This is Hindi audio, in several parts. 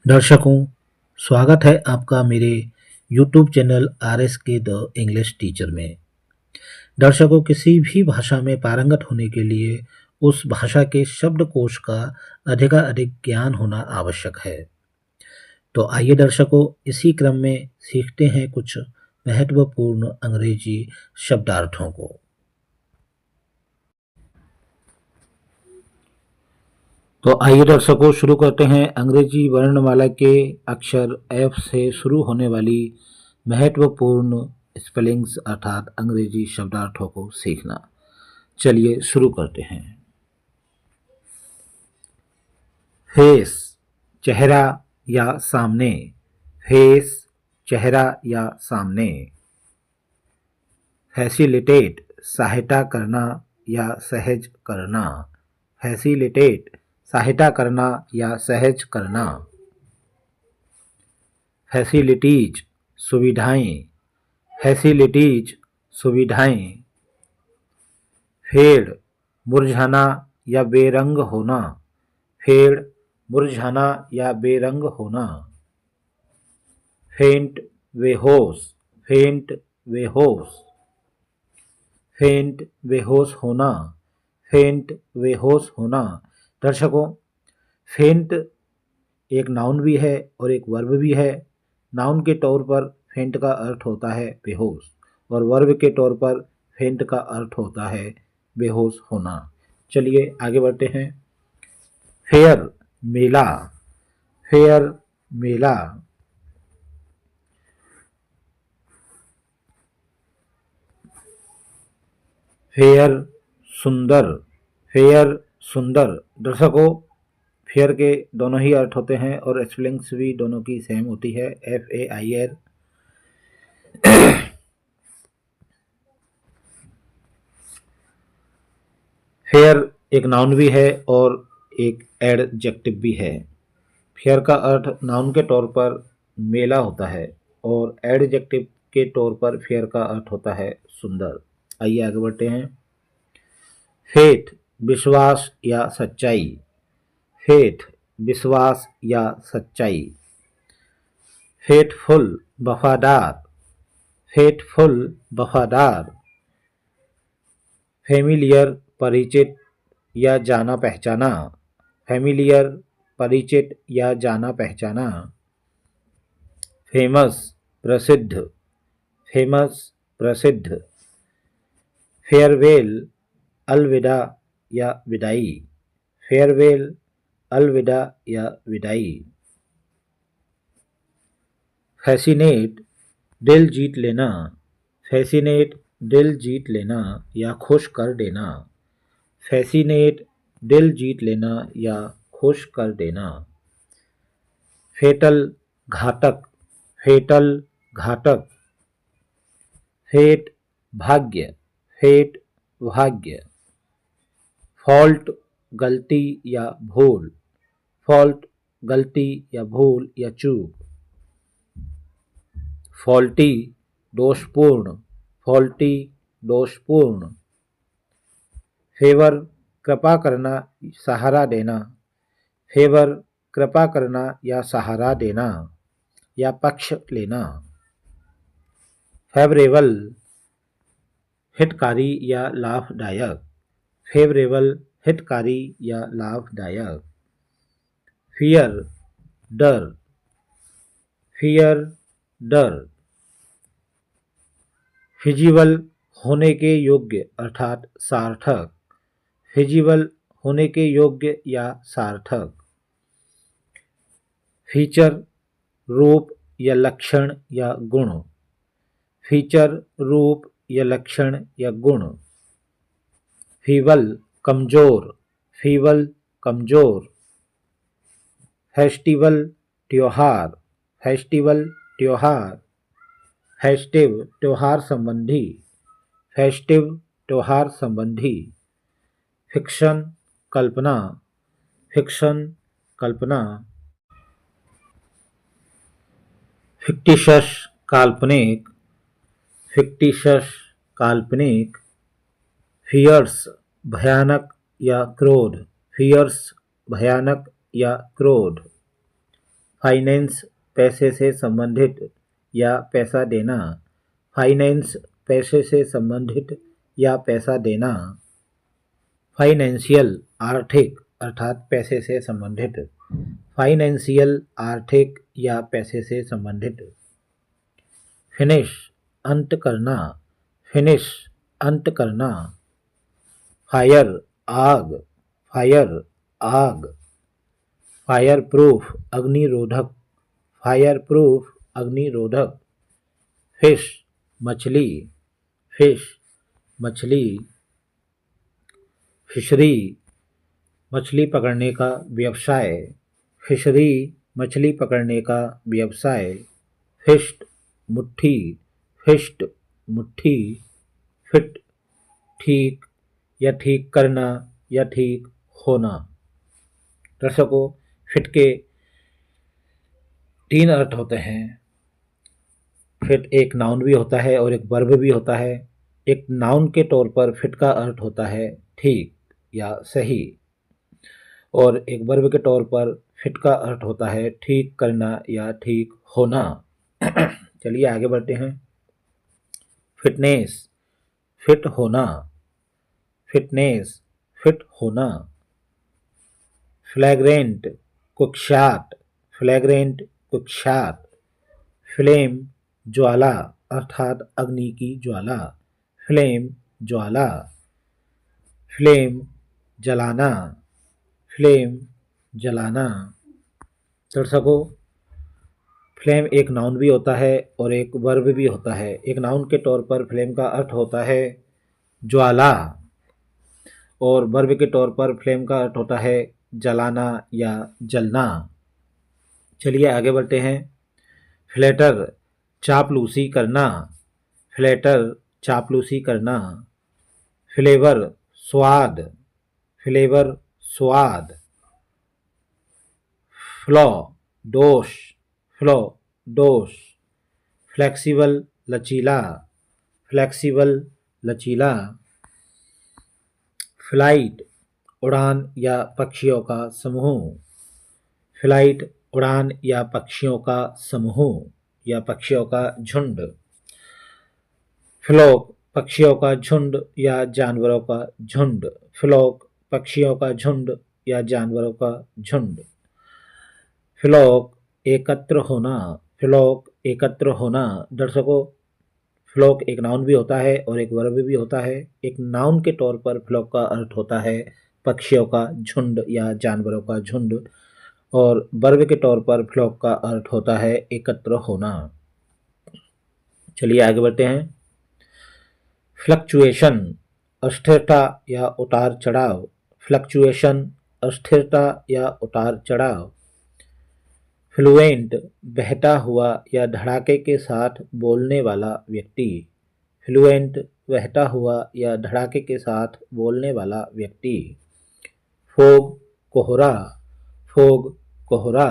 दर्शकों, स्वागत है आपका मेरे YouTube चैनल RS के द इंग्लिश टीचर में। दर्शकों, किसी भी भाषा में पारंगत होने के लिए उस भाषा के शब्दकोश का अधिकाधिक ज्ञान होना आवश्यक है। तो आइए दर्शकों, इसी क्रम में सीखते हैं कुछ महत्वपूर्ण अंग्रेजी शब्दार्थों को। तो आइए दर्शकों, शुरू करते हैं अंग्रेजी वर्णमाला के अक्षर F से शुरू होने वाली महत्वपूर्ण स्पेलिंग्स अर्थात अंग्रेजी शब्दार्थों को सीखना। चलिए शुरू करते हैं। फेस, चेहरा या सामने। फेस, चेहरा या सामने। फैसिलिटेट, सहायता करना या सहज करना। फैसिलिटेट, सहायता करना या सहज करना। फैसिलिटीज, सुविधाएं। फैसिलिटीज, सुविधाएं। फेड, मुरझाना या बेरंग होना। फेड, मुरझाना या बेरंग होना। फेंट, बेहोश। फेंट, बेहोश। फेंट, बेहोश होना। फेंट, बेहोश होना। दर्शकों, फेंट एक नाउन भी है और एक वर्ब भी है। नाउन के तौर पर फेंट का अर्थ होता है बेहोश और वर्ब के तौर पर फेंट का अर्थ होता है बेहोश होना। चलिए आगे बढ़ते हैं। फेयर, मेला। फेयर, मेला। फेयर, सुंदर। फेयर, सुंदर। दर्शकों, फेयर के दोनों ही अर्थ होते हैं और स्पेलिंग्स भी दोनों की सेम होती है, FAIR। फेयर एक नाउन भी है और एक एडजेक्टिव भी है। फेयर का अर्थ नाउन के तौर पर मेला होता है और एडजेक्टिव के तौर पर फेयर का अर्थ होता है सुंदर। आइए आगे बढ़ते हैं। फेथ, विश्वास या सच्चाई। फेथ, विश्वास या सच्चाई। फेथफुल, वफादार। फेथफुल, वफादार। फेमिलियर, परिचित या जाना पहचाना। फेमिलियर, परिचित या जाना पहचाना। फेमस, प्रसिद्ध। फेमस, प्रसिद्ध। फेयरवेल, अलविदा या विदाई। फेयरवेल, अलविदा या विदाई। फैसिनेट, दिल जीत लेना। फैसिनेट, दिल जीत लेना या खुश कर देना। फैसिनेट, दिल जीत लेना या खुश कर देना। फेटल, घातक। फेटल, घातक। फेट, भाग्य। फेट, भाग्य। फॉल्ट, गलती या भूल। फॉल्ट, गलती या भूल या चूक। फॉल्टी, दोषपूर्ण। फॉल्टी, दोषपूर्ण। फेवर, कृपा करना, सहारा देना। फेवर, कृपा करना या सहारा देना या पक्ष लेना। फेवरेबल, हितकारी या लाभदायक। फेवरेबल, हितकारी या लाभदायक। फियर, डर। फियर, डर। फिजिबल, होने के योग्य अर्थात सार्थक। फिजिबल, होने के योग्य या सार्थक। फीचर, रूप या लक्षण या गुण। फीचर, रूप या लक्षण या गुण। फीबल, कमजोर। फीबल, कमजोर। फेस्टिवल, त्योहार। फेस्टिवल, त्योहार। फेस्टिव, त्योहार संबंधी। फेस्टिव, त्योहार संबंधी। फिक्शन, कल्पना। फिक्शन, कल्पना। फिक्टिशस, काल्पनिक। फिक्टिशस, काल्पनिक। फियर्स, भयानक या क्रोध। फियर्स, भयानक या क्रोध। फाइनेंस पैसे से संबंधित या पैसा देना, फाइनेंस पैसे से संबंधित या पैसा देना। फाइनेंशियल आर्थिक अर्थात पैसे से संबंधित, फाइनेंशियल आर्थिक या पैसे से संबंधित। फिनिश अंत करना, फिनिश अंत करना। फायर आग, फायर आग। फायर प्रूफ अग्निरोधक, फायर प्रूफ अग्निरोधक। फिश मछली, फिश मछली। फिशरी मछली पकड़ने का व्यवसाय, फिशरी मछली पकड़ने का व्यवसाय। फिस्ट मुट्ठी, फिस्ट मुट्ठी। फिट ठीक या ठीक करना या ठीक होना। दर्शकों, फिट के 3 अर्थ होते हैं। फिट एक नाउन भी होता है और एक वर्ब भी होता है। एक नाउन के तौर पर फिट का अर्थ होता है ठीक या सही, और एक वर्ब के तौर पर फिट का अर्थ होता है ठीक करना या ठीक होना। चलिए आगे बढ़ते हैं। फिटनेस फिट होना, फिटनेस फिट होना। फ्लैग्रेंट कुख्यात, फ्लैग्रेंट कुख्यात। फ्लेम ज्वाला अर्थात अग्नि की ज्वाला, फ्लेम ज्वाला। फ्लेम जलाना, फ्लेम जलाना। दर्शकों, फ्लेम एक नाउन भी होता है और एक वर्ब भी होता है। एक नाउन के तौर पर फ्लेम का अर्थ होता है ज्वाला, और वर्ब के तौर पर फ्लेम का अर्थ होता है जलाना या जलना। चलिए आगे बढ़ते हैं। फ्लैटर चापलूसी करना, फ्लैटर चापलूसी करना। फ्लेवर स्वाद, फ्लेवर स्वाद। फ्लॉ दोष, फ्लॉ दोष। फ्लेक्सिबल लचीला, फ्लेक्सिबल लचीला। फ्लाइट उड़ान या पक्षियों का समूह, फ्लाइट उड़ान या पक्षियों का समूह या पक्षियों का झुंड। फ्लॉक पक्षियों का झुंड या जानवरों का झुंड, फ्लॉक पक्षियों का झुंड या जानवरों का झुंड। फ्लॉक एकत्र होना, फ्लॉक एकत्र होना। दर्शकों, फ्लॉक एक नाउन भी होता है और एक वर्ब भी होता है। एक नाउन के तौर पर फ्लॉक का अर्थ होता है पक्षियों का झुंड या जानवरों का झुंड, और वर्ब के तौर पर फ्लॉक का अर्थ होता है एकत्र होना। चलिए आगे बढ़ते हैं। फ्लक्चुएशन अस्थिरता या उतार चढ़ाव, फ्लक्चुएशन अस्थिरता या उतार चढ़ाव। फ्लुएंट बहता हुआ या धड़ाके के साथ बोलने वाला व्यक्ति, फ्लुएंट बहता हुआ या धड़ाके के साथ बोलने वाला व्यक्ति। फोग कोहरा, फोग कोहरा।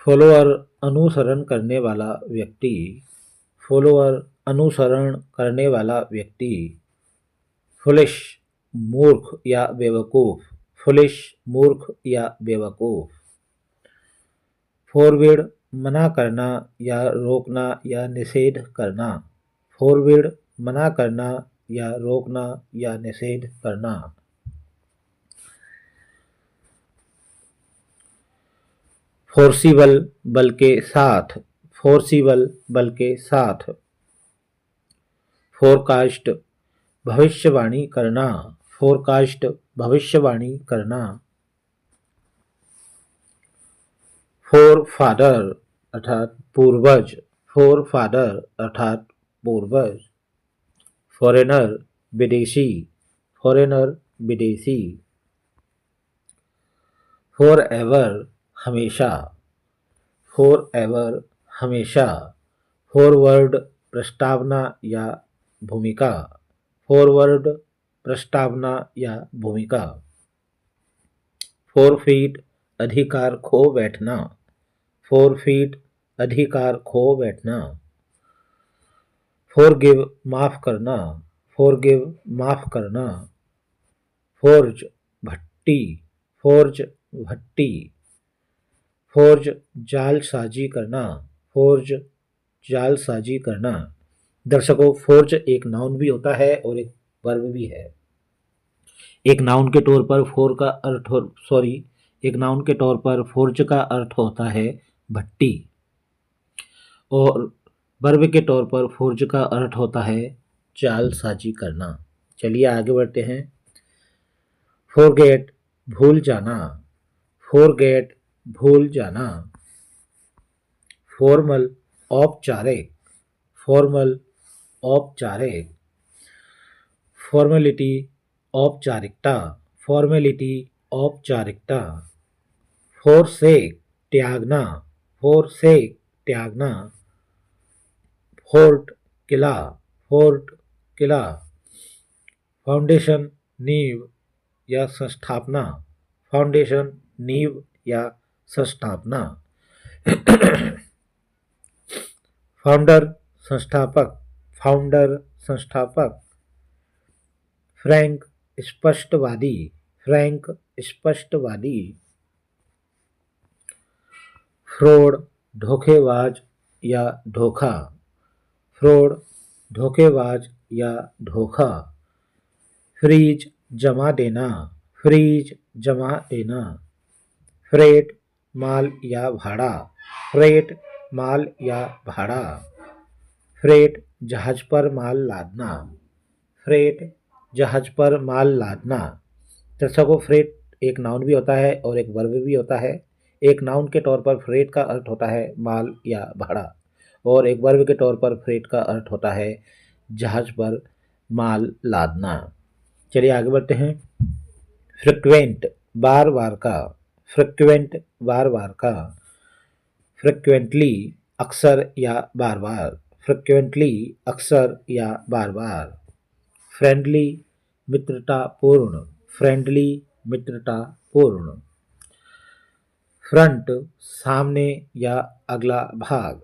फॉलोअर अनुसरण करने वाला व्यक्ति, फॉलोअर अनुसरण करने वाला व्यक्ति। फुलिश मूर्ख या बेवकूफ़, फुलिश मूर्ख या बेवकूफ़। फॉरबिड मना करना या रोकना या निषेध करना, फॉरबिड मना करना या रोकना या निषेध करना। फोर्सिबल बल के साथ, फोर्सिबल बल के साथ। फोरकास्ट भविष्यवाणी करना, फोरकास्ट भविष्यवाणी करना। फोर फादर अर्थात पूर्वज, फोर फादर अर्थात पूर्वज। फॉरेनर विदेशी, फॉरेनर विदेशी। फॉर एवर हमेशा, फॉर एवर हमेशा। फॉरवर्ड प्रस्तावना या भूमिका, फॉरवर्ड प्रस्तावना या भूमिका। फॉरफीट अधिकार खो बैठना, फॉरफीट अधिकार खो बैठना। फॉरगिव माफ करना, फॉरगिव माफ करना। फोर्ज भट्टी, फोर्ज भट्टी। फोर्ज जालसाजी करना, फोर्ज जालसाजी करना। दर्शकों, फोर्ज एक नाउन भी होता है और एक वर्ब भी है। एक नाउन के तौर पर एक नाउन के तौर पर फोर्ज का अर्थ होता है भट्टी और वर्ब के तौर पर फोर्ज का अर्थ होता है जालसाजी करना। चलिए आगे बढ़ते हैं। फॉरगेट भूल जाना, फॉरगेट भूल जाना। फॉर्मल औपचारिक, फॉर्मल औपचारिक। फॉर्मेलिटी औपचारिकता, फॉर्मेलिटी औपचारिकता। फॉरसेक त्यागना, फॉरसेक त्यागना। फोर्ट किला, फोर्ट किला। फाउंडेशन नींव या संस्थापना, फाउंडेशन नींव या संस्थापना। फाउंडर संस्थापक, फाउंडर संस्थापक। फ्रैंक स्पष्टवादी, फ्रैंक स्पष्टवादी। फ्रॉड धोखेबाज या धोखा, फ्रॉड धोखेबाज या धोखा। फ्रीज जमा देना, फ्रीज जमा देना। फ्रेट माल या भाड़ा, फ्रेट माल या भाड़ा। फ्रेट जहाज पर माल लादना, फ्रेट जहाज पर माल लादना। दर्शकों, फ्रेट एक नाउन भी होता है और एक वर्ब भी होता है। एक नाउन के तौर पर फ्रेट का अर्थ होता है माल या भाड़ा और एक वर्ब के तौर पर फ्रेट का अर्थ होता है जहाज पर माल लादना। चलिए आगे बढ़ते हैं। फ्रिक्वेंट बार बार का, फ्रिक्वेंट बार बार का। फ्रिक्वेंटली अक्सर या बार बार, फ्रिक्वेंटली अक्सर या बार बार। फ्रेंडली मित्रतापूर्ण, फ्रेंडली मित्रतापूर्ण। फ्रंट सामने या अगला भाग,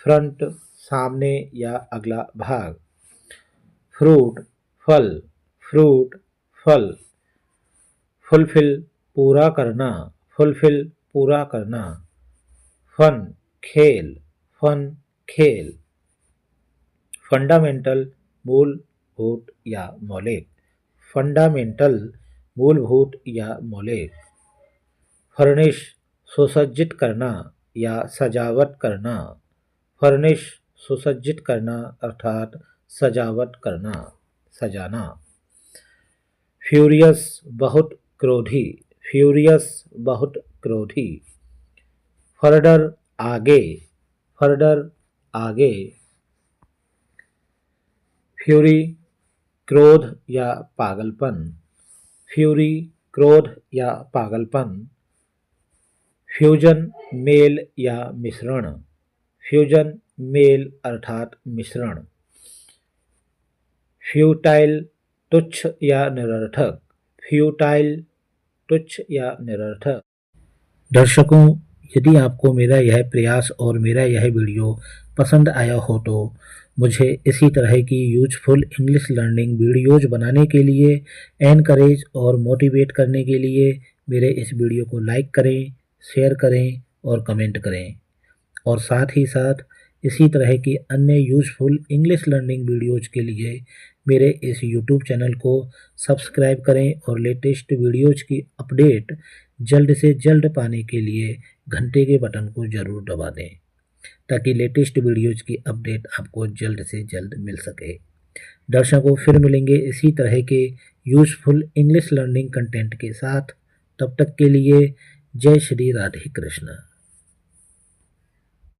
फ्रंट सामने या अगला भाग। फ्रूट फल, फ्रूट फल। फुलफिल पूरा करना, फुलफिल पूरा करना। फन खेल, फन खेल। फंडामेंटल मूलभूत या मौलिक, फंडामेंटल मूलभूत या मौलिक। फर्निश सुसज्जित करना या सजावट करना, फर्निश सुसज्जित करना अर्थात सजावट करना, सजाना। फ्यूरियस बहुत क्रोधी, फ्यूरियस बहुत क्रोधी। फर्दर आगे, फर्दर आगे। फ्यूरी क्रोध या पागलपन, फ्यूरी क्रोध या पागलपन। फ्यूजन मेल या मिश्रण, फ्यूजन मेल अर्थात मिश्रण। फ्यूटाइल तुच्छ या निरर्थक, फ्यूटाइल तुच्छ या निरर्थक। दर्शकों, यदि आपको मेरा यह प्रयास और मेरा यह वीडियो पसंद आया हो तो मुझे इसी तरह की यूजफुल इंग्लिश लर्निंग वीडियोज बनाने के लिए, एनकरेज और मोटिवेट करने के लिए मेरे इस वीडियो को लाइक करें, शेयर करें और कमेंट करें। और साथ ही साथ इसी तरह की अन्य यूजफुल इंग्लिश लर्निंग वीडियोज के लिए मेरे इस यूट्यूब चैनल को सब्सक्राइब करें और लेटेस्ट वीडियोज की अपडेट जल्द से जल्द पाने के लिए घंटे के बटन को ज़रूर दबा दें ताकि लेटेस्ट वीडियोज की अपडेट आपको जल्द से जल्द मिल सके। दर्शकों, फिर मिलेंगे इसी तरह के यूजफुल इंग्लिश लर्निंग कंटेंट के साथ। तब तक के लिए जय श्री राधे कृष्ण।